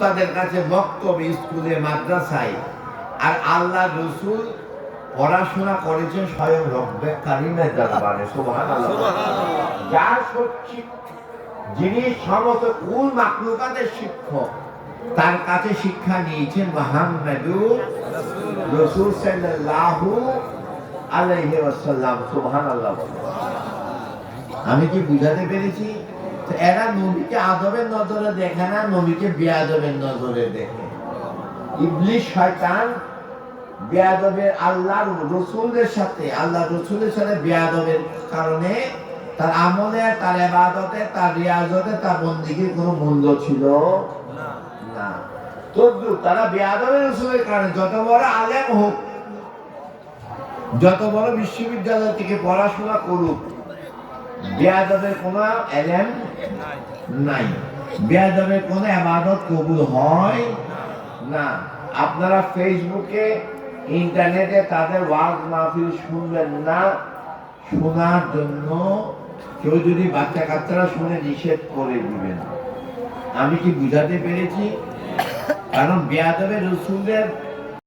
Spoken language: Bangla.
তাদের কাছে বক্তব্য স্কুলে মাদ্রাসায়, আর আল্লাহ রসুল পড়াশোনা করেছেন স্বয়ং রব্বে কারিমের দরবারে। সুবহানাল্লাহ। যার যিনি সমস্ত কুল মাখলুকাতের শিক্ষক, তার কাছে শিক্ষা নিয়েছেন মুহাম্মাদুর রাসূল সাল্লাল্লাহু আলাইহি ওয়াসাল্লাম। সুবহানাল্লাহ। আমি কি বুঝাতে পেরেছি? এরা নবীকে আদবের নজরে দেখে না, নবীকে বেয়াদবের নজরে দেখে। ইবলিস শয়তান বেয়াদবের আল্লাহ রসুলের সাথে বেয়াদবের কারণে তার আমলে, তার ইবাদতে, তার রিয়াজতে, তার বন্দেগীর কোনো মূল্য ছিল না। তদ্রুপ তারা বেয়াদবের রসুলের কারণে যত বড় আলেম হোক, যত বড় বিশ্ববিদ্যালয় থেকে পড়াশোনা করুক, বেয়াদবের কোনো এলেম নাই, বেয়াদবের কোনো ইবাদত কবুল হয় না। আপনারা ফেসবুকে, ইন্টারনেটে তাদের ওয়াজ মাহফিল শুনবেন না। শোনার জন্য কেউ যদি বাচ্চা কাচ্চারা শুনে নিষেধ করে দিবেন। আমি কি বুঝাতে পেরেছি? কারণ বেয়াদবের রসুলের